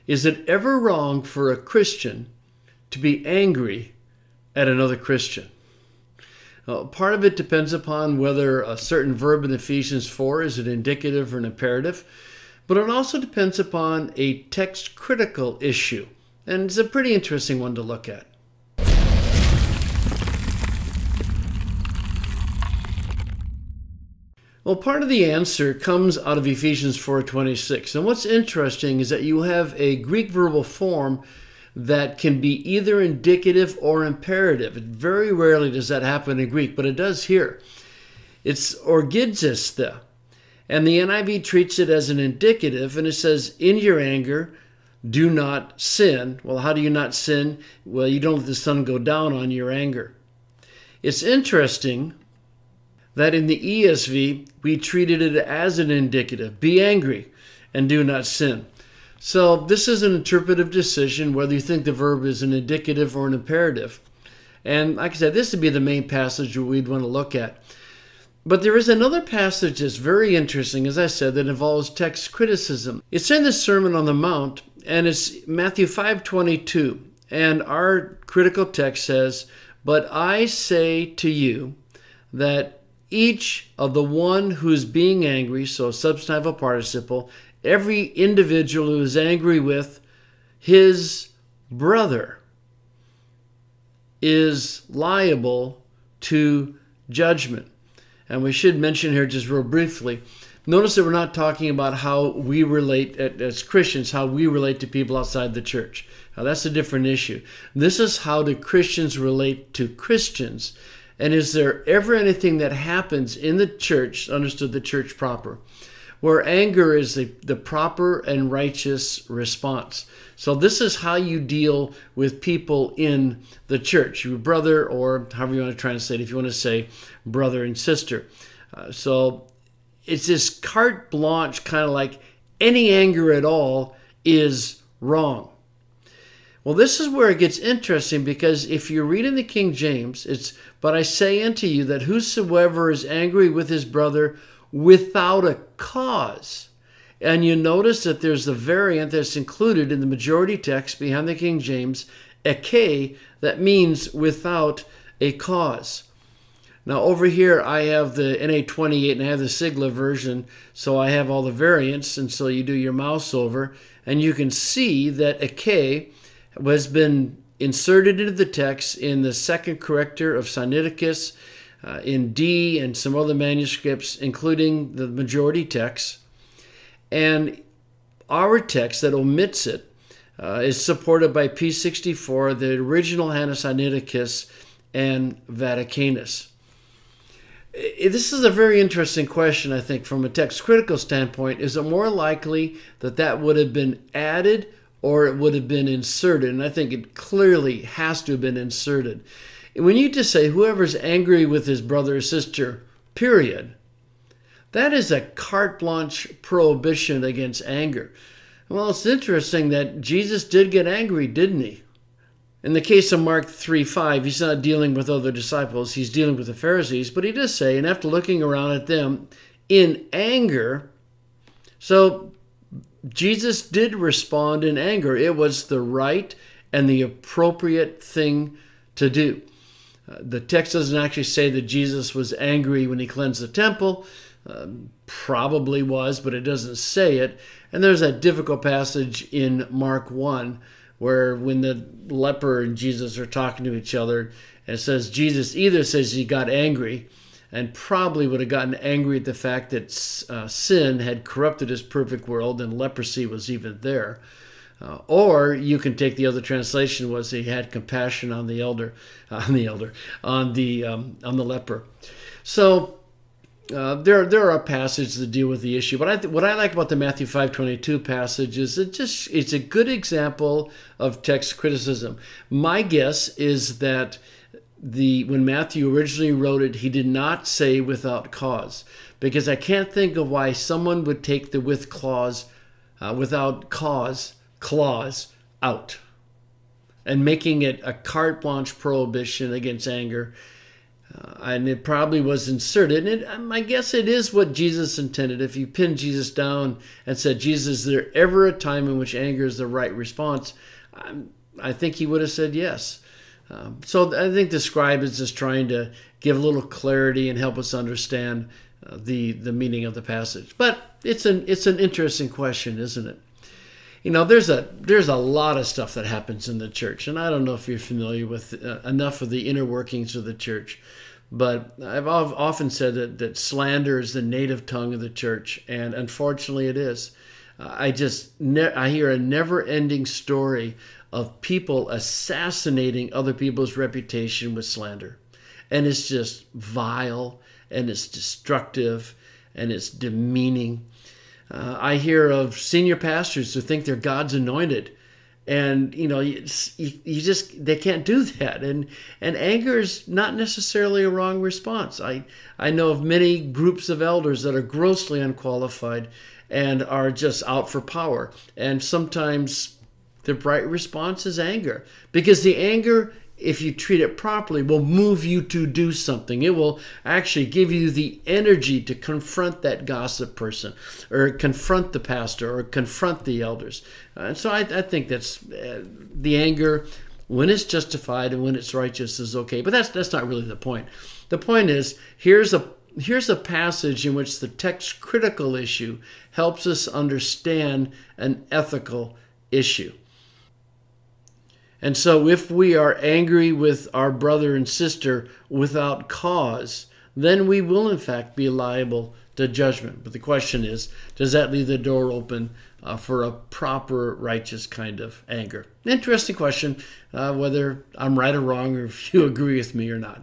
Is it ever wrong for a Christian to be angry at another Christian? Part of it depends upon whether a certain verb in Ephesians 4 is an indicative or an imperative, but it also depends upon a text-critical issue, and it's a pretty interesting one to look at. Well, part of the answer comes out of Ephesians 4:26, and what's interesting is that you have a Greek verbal form that can be either indicative or imperative. Very rarely does that happen in Greek, but it does here. It's orgizeste, and the NIV treats it as an indicative, and it says, in your anger, do not sin. Well, how do you not sin? Well, you don't let the sun go down on your anger. It's interesting that in the ESV, we treated it as an indicative. Be angry and do not sin. So this is an interpretive decision whether you think the verb is an indicative or an imperative. And like I said, this would be the main passage we'd want to look at. But there is another passage that's very interesting, as I said, that involves text criticism. It's in the Sermon on the Mount, and it's Matthew 5:22. And our critical text says, but I say to you that each of the one who's being angry, so substantive participle, every individual who is angry with his brother is liable to judgment. And we should mention here just real briefly, notice that we're not talking about how we relate as Christians, how we relate to people outside the church. Now that's a different issue. This is how do Christians relate to Christians. And is there ever anything that happens in the church, understood the church proper, where anger is the proper and righteous response? So this is how you deal with people in the church, your brother, or however you want to translate, if you want to say brother and sister. So it's this carte blanche, kind of like any anger at all is wrong. Well, this is where it gets interesting, because if you read in the King James, it's, but I say unto you that whosoever is angry with his brother without a cause. And you notice that there's the variant that's included in the majority text behind the King James, eke, that means without a cause. Now over here I have the NA28 and I have the Sigla version, so I have all the variants, and so you do your mouse over, and you can see that eke has been inserted into the text in the second corrector of Sinaiticus, in D and some other manuscripts, including the majority text. And our text that omits it is supported by P64, the original Hannah Sinaiticus, and Vaticanus. This is a very interesting question, I think, from a text critical standpoint. Is it more likely that that would have been added or it would have been inserted? And I think it clearly has to have been inserted. When you just say whoever's angry with his brother or sister, period, that is a carte blanche prohibition against anger. Well, it's interesting that Jesus did get angry, didn't he? In the case of Mark 3:5, he's not dealing with other disciples, he's dealing with the Pharisees, but he does say, and after looking around at them in anger, so Jesus did respond in anger. It was the right and the appropriate thing to do. The text doesn't actually say that Jesus was angry when he cleansed the temple. Probably was, but it doesn't say it. And there's that difficult passage in Mark 1 where when the leper and Jesus are talking to each other, and it says Jesus either says he got angry and probably would have gotten angry at the fact that sin had corrupted his perfect world and leprosy was even there. Or you can take the other translation was he had compassion on the leper. So there are passages that deal with the issue, but what I like about the Matthew 5:22 passage is it's a good example of text criticism. My guess is that when Matthew originally wrote it, he did not say without cause, because I can't think of why someone would take the without cause clause out and making it a carte blanche prohibition against anger. And it probably was inserted. And I guess it is what Jesus intended. If you pinned Jesus down and said, Jesus, is there ever a time in which anger is the right response? I think he would have said yes. So I think the scribe is just trying to give a little clarity and help us understand the meaning of the passage. But it's an interesting question, isn't it? You know, there's a lot of stuff that happens in the church, and I don't know if you're familiar with enough of the inner workings of the church, but I've often said that slander is the native tongue of the church, and unfortunately it is. I hear a never-ending story of people assassinating other people's reputation with slander, and it's just vile, and it's destructive, and it's demeaning. I hear of senior pastors who think they're God's anointed, and they can't do that. And anger is not necessarily a wrong response. I know of many groups of elders that are grossly unqualified and are just out for power. And sometimes the right response is anger, because the anger, if you treat it properly, will move you to do something. It will actually give you the energy to confront that gossip person, or confront the pastor, or confront the elders. And so I think that's the anger, when it's justified and when it's righteous, is okay. But that's not really the point. The point is, here's a passage in which the text critical issue helps us understand an ethical issue. And so if we are angry with our brother and sister without cause, then we will in fact be liable to judgment. But the question is, does that leave the door open for a proper, righteous kind of anger? Interesting question, whether I'm right or wrong, or if you agree with me or not.